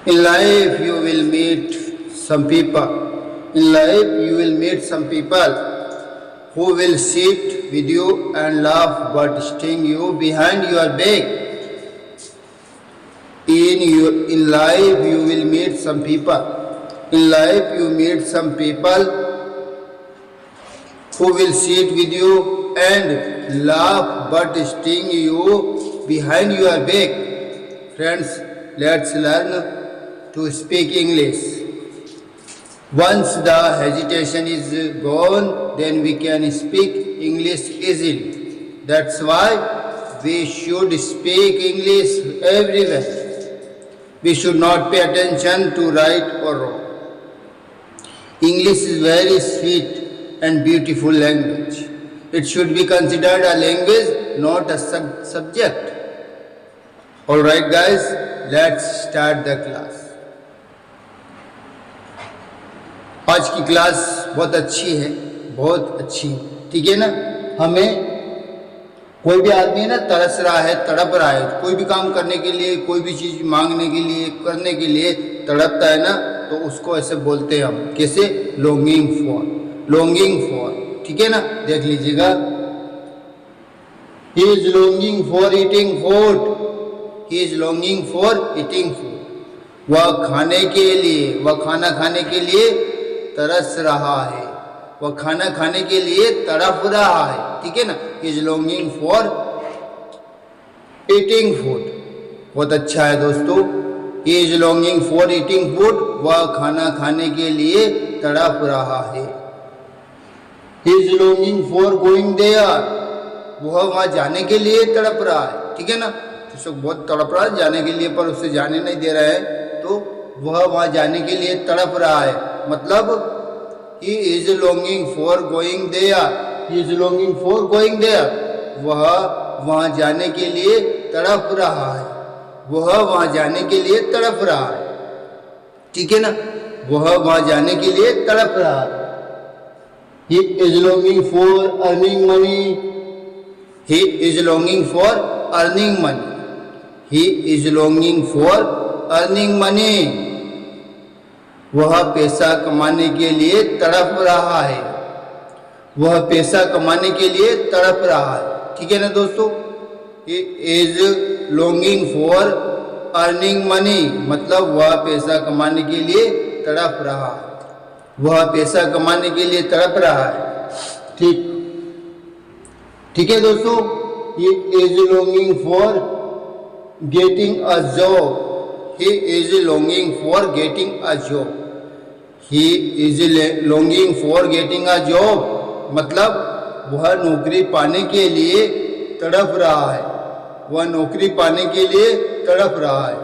In life you will meet some people. In life you will meet some people who will sit with you and laugh but sting you behind your back. In life you will meet some people. In life you meet some people who will sit with you and laugh but sting you behind your back. Friends, let's learn to speak English. Once the hesitation is gone, then we can speak English easily. That's why we should speak English everywhere. We should not pay attention to right or wrong. English is very sweet and beautiful language. It should be considered a language, not a subject. Alright guys, let's start the class. आज की class बहुत अच्छी है, बहुत अच्छी, ठीक है ना। हमें कोई भी आदमी है ना तरस रहा है, तड़प रहा है, कोई भी काम करने के लिए, कोई भी चीज मांगने के लिए, करने के लिए तड़पता है ना, तो उसको ऐसे बोलते हैं हम, कैसे? लॉन्गिंग फॉर, लॉन्गिंग फॉर, ठीक है ना। देख लीजिएगा, he is longing for eating food, he is longing for eating food. वह खाने के लिए, वह खाना खाने के लिए तरस रहा है, वह खाना खाने के लिए तड़प रहा है, ठीक है ना। Is longing for eating food, बहुत अच्छा है दोस्तों। Is longing for eating food, वह खाना खाने के लिए तड़प रहा है। Is longing for going there, वह वहां जाने के लिए तड़प रहा है, ठीक है ना। तो बहुत तड़प रहा है जाने के लिए, पर उसे जाने नहीं दे रहा है, तो वह वहां जाने के लिए तड़प रहा है। मतलब he is longing for going there, he is longing for going there, वह वहां जाने के लिए तड़प रहा है, वह वहां जाने के लिए तड़प रहा है, ठीक है ना। वह वहां जाने के लिए तड़प रहा है। he is longing for earning money, he is longing for earning money, he is longing for earning money, वह पैसा कमाने के लिए तड़प रहा है, वह पैसा कमाने के लिए तड़प रहा है, ठीक है ना दोस्तों। He is longing for earning money, मतलब वह पैसा कमाने के लिए तड़प रहा है, वह पैसा कमाने के लिए तड़प रहा है, ठीक है दोस्तों। He is longing for getting a job, he is longing for getting a job, he is longing for getting a job, मतलब वह नौकरी पाने के लिए तड़प रहा है, वह नौकरी पाने के लिए तड़प रहा है,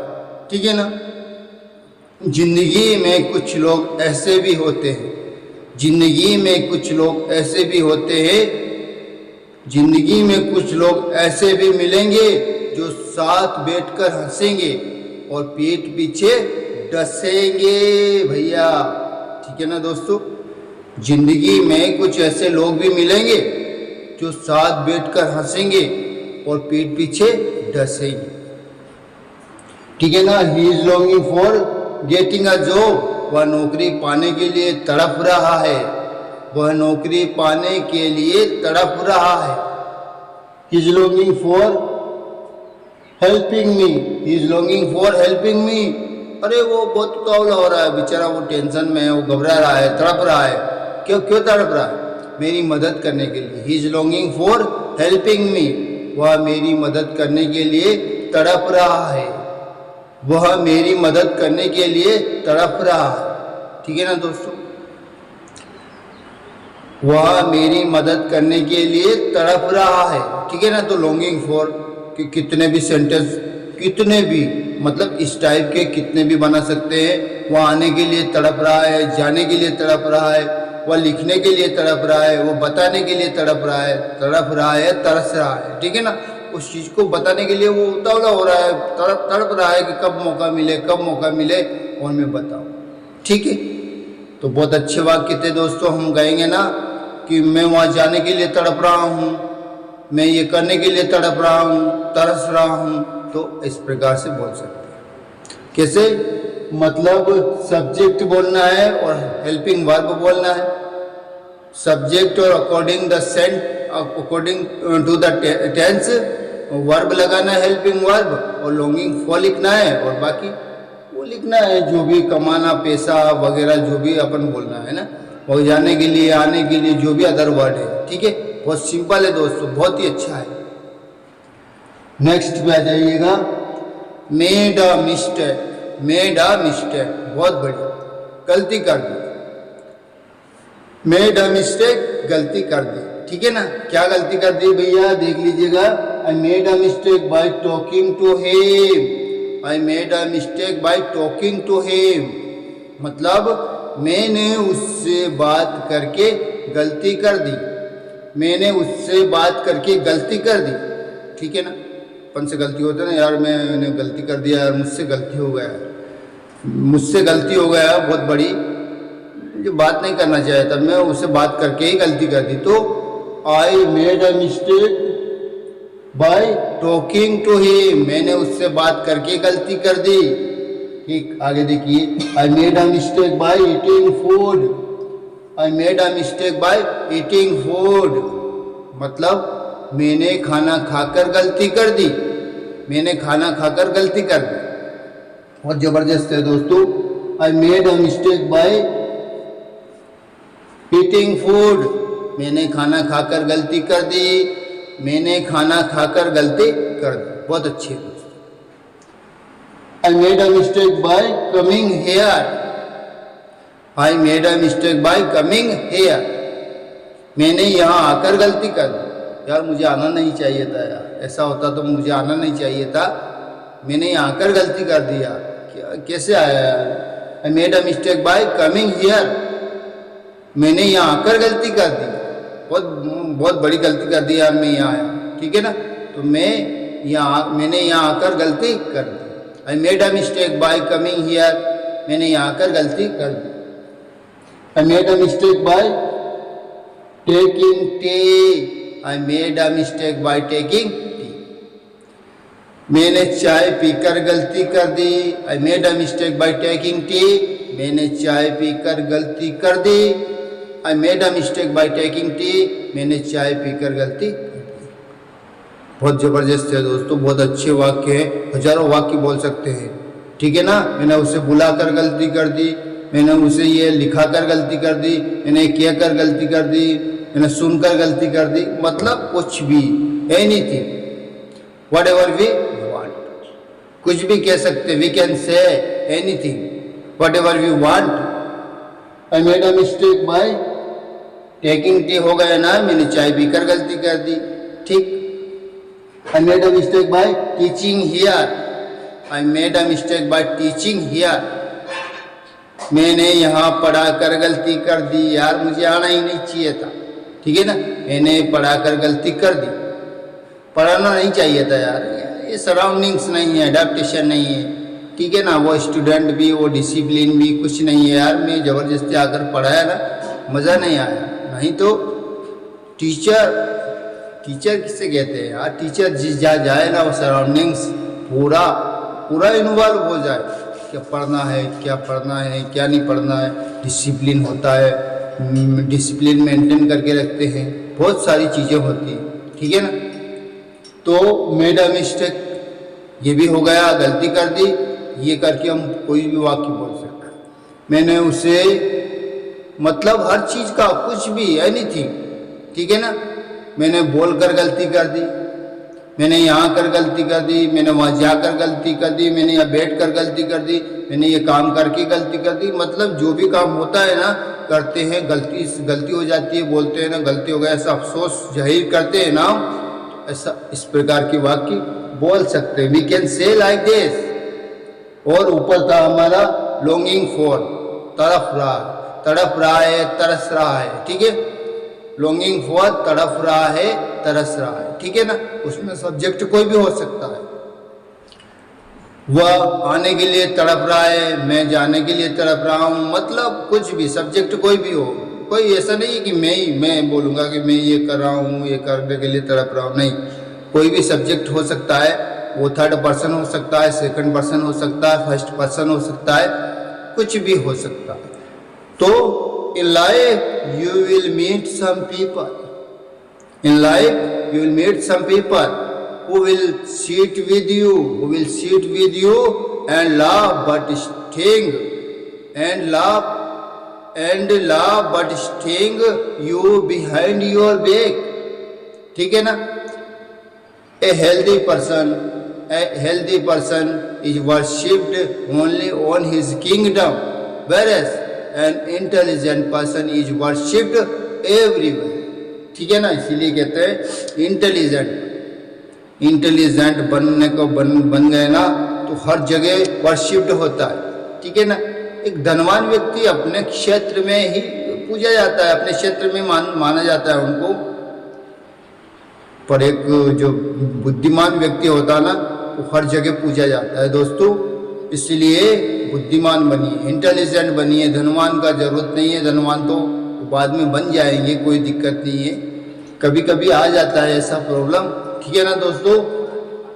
ठीक है ना। जिंदगी में कुछ लोग ऐसे भी होते हैं, जिंदगी में कुछ लोग ऐसे भी होते हैं, जिंदगी में कुछ लोग ऐसे भी मिलेंगे जो साथ बैठकर हंसेंगे और पीठ पीछे डसेंगे भैया, ठीक है ना दोस्तों। जिंदगी में कुछ ऐसे लोग भी मिलेंगे जो साथ बैठकर हंसेंगे और पीठ पीछे डसेंगे, ठीक है ना। He is longing for getting a job, वह नौकरी पाने के लिए तड़प रहा है, वह नौकरी पाने के लिए तड़प रहा है। He is longing for helping me, he is longing for helping me. अरे वो बहुत उतावला हो रहा है बेचारा, वो टेंशन में है, वो घबरा रहा है, तड़प रहा है। क्यों तड़प रहा है? मेरी मदद करने के लिए। He is longing for helping me, वह मेरी मदद करने के लिए तड़प रहा है, वह मेरी मदद करने के लिए तड़प रहा है, ठीक है ना दोस्तों। वह मेरी मदद करने के लिए तड़प रहा है, ठीक है ना। तो लॉन्गिंग फॉर कि कितने भी सेंटेंस, कितने भी मतलब इस टाइप के कितने भी बना सकते हैं। वह आने के लिए तड़प रहा है, जाने के लिए तड़प रहा है, वह लिखने के लिए तड़प रहा है, वो बताने के लिए तड़प रहा है, तरस रहा है, ठीक है ना। उस चीज़ को बताने के लिए वो उतावला हो रहा है, तड़प रहा है कि कब मौका मिले, कब मौका मिले और मैं बताऊँ, ठीक है। तो बहुत अच्छे वाक्य थे दोस्तों, हम गाएंगे ना कि मैं वहाँ जाने के लिए तड़प रहा हूँ, मैं ये करने के लिए तड़प रहा हूँ, तरस रहा हूँ। तो इस प्रकार से बोल सकते हैं। कैसे? मतलब सब्जेक्ट बोलना है और हेल्पिंग वर्ब बोलना है। सब्जेक्ट और according to the tense verb लगाना है, हेल्पिंग वर्ब, और लॉन्गिंग फॉर लिखना है, और बाकी वो लिखना है जो भी कमाना, पैसा वगैरह जो भी अपन बोलना है ना, और जाने के लिए, आने के लिए, जो भी अदर वर्ड है। ठीक है, बहुत सिंपल है दोस्तों, बहुत ही अच्छा है। नेक्स्ट पे आ जाइएगा, made a mistake. Made a mistake, बहुत बढ़िया, गलती कर दी। मेड अ मिस्टेक, गलती कर दी। ठीक है ना, क्या गलती कर दी भैया, देख लीजिएगा। I made a mistake by talking to him. I made a mistake by talking to him, मतलब मैंने उससे बात करके गलती कर दी। मैंने उससे बात करके गलती कर दी। ठीक है ना, अपन से गलती होता है ना, यार मैंने गलती कर दिया, यार मुझसे गलती हो गया, मुझसे गलती हो गया बहुत बड़ी, जो बात नहीं करना चाहिए था, मैं उससे बात करके ही गलती कर दी। तो I made a mistake by talking to him, मैंने उससे बात करके गलती कर दी। ठीक, आगे देखिए, आई made a mistake by eating food. I made a mistake by eating food, मतलब मैंने खाना खाकर गलती कर दी। मैंने खाना खाकर गलती कर दी, बहुत जबरदस्त है दोस्तों। आई made a mistake by eating food, मैंने खाना खाकर गलती कर दी। मैंने खाना खाकर गलती कर दी, बहुत अच्छी है दोस्तों। आई made a mistake by coming here. I made a mistake by coming here, मैंने यहाँ आकर गलती कर दी। यार मुझे आना नहीं चाहिए था, यार ऐसा होता तो मुझे आना नहीं चाहिए था, मैंने यहाँ आकर गलती कर दी। यार क्या, कैसे आया यार। आई made a mistake by coming here, मैंने यहाँ आकर गलती कर दी, बहुत बड़ी गलती कर दी यार, मैं यहाँ आया। ठीक है ना, तो मैंने यहाँ आकर गलती कर दी। I made a mistake by coming here, मैंने यहाँ आकर गलती कर दी। I made a mistake by taking tea. I made a mistake by taking tea, मैंने चाय पीकर गलती कर दी। I made a mistake by taking tea, मैंने चाय पीकर गलती कर दी। I made a mistake by taking tea, मैंने चाय पीकर गलती कर दी। बहुत जबरदस्त है दोस्तों, बहुत अच्छे वाक्य हैं, हजारों वाक्य बोल सकते हैं। ठीक है ना, मैंने उसे बुलाकर गलती कर दी, मैंने उसे ये लिखाकर गलती कर दी, मैंने कह कर गलती कर दी, मैंने सुनकर गलती कर दी, मतलब कुछ भी, एनीथिंग, व्हाटएवर वी वांट, कुछ भी कह सकते, we can say anything, whatever we want. I made a mistake by taking tea, हो गया ना, मैंने चाय पीकर गलती कर दी। ठीक, आई made a mistake bye teaching here. I made a mistake bye teaching here, मैंने यहाँ पढ़ाकर गलती कर दी। यार मुझे आना ही नहीं चाहिए था। ठीक है ना, मैंने पढ़ाकर गलती कर दी, पढ़ाना नहीं चाहिए था यार, ये सराउंडिंग्स नहीं है, अडेप्टेशन नहीं है। ठीक है ना, वो स्टूडेंट भी, वो डिसिप्लिन भी कुछ नहीं है यार, मैं ज़बरदस्ती आकर पढ़ाया ना, मज़ा नहीं आया। नहीं तो टीचर किसे कहते हैं यार, टीचर जिस जा जाए ना, वो सराउंडिंग्स पूरा इन्वॉल्व हो जाए, क्या पढ़ना है, क्या पढ़ना है, क्या नहीं पढ़ना है, डिसिप्लिन होता है, डिसिप्लिन मेंटेन करके रखते हैं, बहुत सारी चीज़ें होती हैं। ठीक है ना, तो मेड अ मिस्टेक, ये भी हो गया, गलती कर दी, ये करके हम कोई भी वाक्य बोल सकते हैं। मैंने उसे, मतलब हर चीज़ का, कुछ भी, एनीथिंग। ठीक है ना, मैंने बोलकर गलती कर दी, मैंने यहाँ कर गलती कर दी, मैंने वहाँ जाकर गलती कर दी, मैंने यहाँ बैठ कर गलती कर दी, मैंने ये काम करके गलती कर दी। मतलब जो भी काम होता है ना, करते हैं, गलती हो जाती है, बोलते हैं ना गलती हो गया, ऐसा अफसोस जाहिर करते हैं ना, ऐसा इस प्रकार की वाक्य बोल सकते हैं। We can say like this. और ऊपर था हमारा लॉन्गिंग फॉर, तड़प रहा है, तरस रहा है। ठीक है, लॉन्गिंग फॉर, तड़प रहा है, तरस रहा है। ठीक है ना, उसमें सब्जेक्ट कोई भी हो सकता है। वह आने के लिए तड़प रहा है, मैं जाने के लिए तड़प रहा हूँ, मतलब कुछ भी, सब्जेक्ट कोई भी हो। कोई ऐसा नहीं है कि मैं बोलूँगा कि मैं ये कर रहा हूँ, ये करने के लिए तड़प रहा हूँ, नहीं, कोई भी सब्जेक्ट हो सकता है। वो थर्ड पर्सन हो सकता है, सेकंड पर्सन हो सकता है, फर्स्ट पर्सन हो सकता है, कुछ भी हो सकता है। तो in life you will meet some people, in life you will meet some people who will sit with you, who will sit with you and laugh but sting, and laugh but sting you behind your back। ठीक है ना? A healthy person is worshipped only on his kingdom, whereas an intelligent person is worshipped everywhere। ठीक है ना? इसीलिए कहते हैं intelligent बनने को बन गए ना तो हर जगह वर्शिप्ड होता है। ठीक है ना? एक धनवान व्यक्ति अपने क्षेत्र में ही पूजा जाता है, अपने क्षेत्र में माना जाता है उनको, पर एक जो बुद्धिमान व्यक्ति होता है ना वो हर जगह पूजा जाता है दोस्तों। इसलिए बुद्धिमान बनिए, इंटेलिजेंट बनिए, धनवान का जरूरत नहीं है, धनवान तो बाद में बन जाएंगे, कोई दिक्कत नहीं है, कभी कभी आ जाता है ऐसा प्रॉब्लम। ठीक है ना दोस्तों?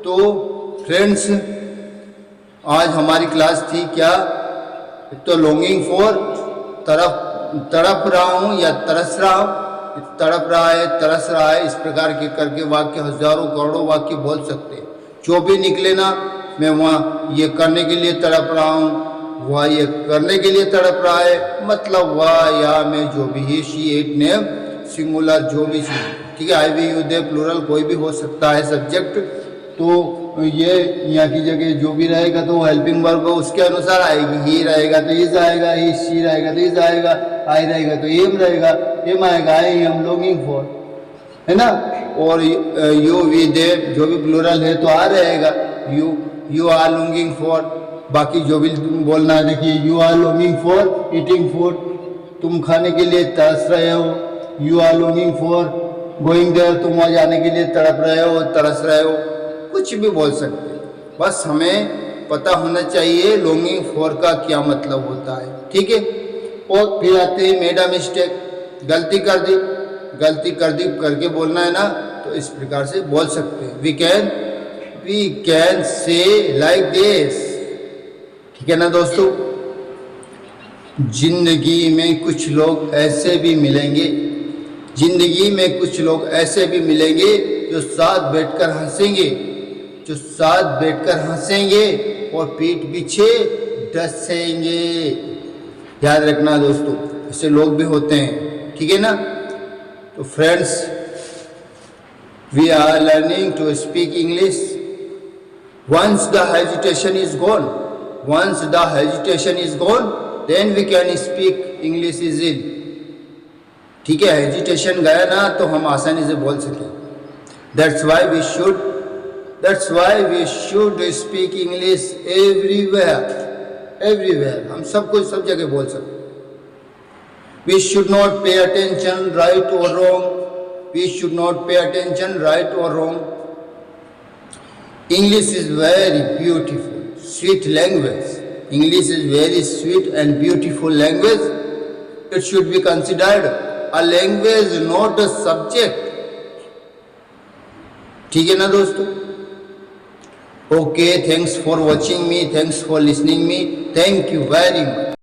तो फ्रेंड्स आज हमारी क्लास थी क्या, तो लॉन्गिंग फॉर, तड़प रहा हूँ या तरस रहा हूँ, तड़प रहा है, तरस रहा है, इस प्रकार के करके वाक्य हजारों करोड़ों वाक्य बोल सकते हैं। जो भी निकले ना, मैं वहाँ ये करने के लिए तड़प रहा हूँ, वह ये करने के लिए तड़प रहा है, मतलब वह या मैं जो भी है, शी इट नेम सिंगुलर जो भी चीज। ठीक है? आई वी यू दे प्लूरल कोई भी हो सकता है सब्जेक्ट। तो ये यहाँ की जगह जो भी रहेगा तो हेल्पिंग वर्ब उसके अनुसार आएगी। ही रहेगा तो इज आएगा, ही शी रहेगा तो इज आएगा, आई रहेगा तो एम रहेगा, एम आएगा, आई एम लॉन्गिंग फॉर, है ना? और यू वी दे जो भी प्लूरल है तो आ रहेगा, यू आर लॉन्गिंग फॉर। बाकी जो भी बोलना है, देखिए you are longing for eating food, तुम खाने के लिए तरस रहे हो। You are longing for going there, तुम वहाँ जाने के लिए तड़प रहे हो, तरस रहे हो, कुछ भी बोल सकते हैं। बस हमें पता होना चाहिए लॉन्गिंग फॉर का क्या मतलब होता है। ठीक है? और फिर आते हैं मेड अ मिस्टेक, गलती कर दी करके बोलना है ना, तो इस प्रकार से बोल सकते हैं। We can say like this. ठीक है ना दोस्तों? जिंदगी में कुछ लोग ऐसे भी मिलेंगे, जिंदगी में कुछ लोग ऐसे भी मिलेंगे जो साथ बैठकर हंसेंगे और पीठ पीछे डसेंगे। याद रखना दोस्तों, ऐसे लोग भी होते हैं। ठीक है ना? तो friends, we are learning to speak English. Once the hesitation is gone, then we can speak English easily. ठीक है? हेजिटेशन गया ना तो हम आसानी से बोल सकें। That's why we should speak English everywhere। हम सब कुछ सब जगह बोल सकते। We should not pay attention right or wrong। English is very beautiful, sweet language। English is very sweet and beautiful language। It should be considered a language, not a subject। ठीक है ना दोस्तों? Okay, thanks for watching me, thanks for listening me, thank you very much.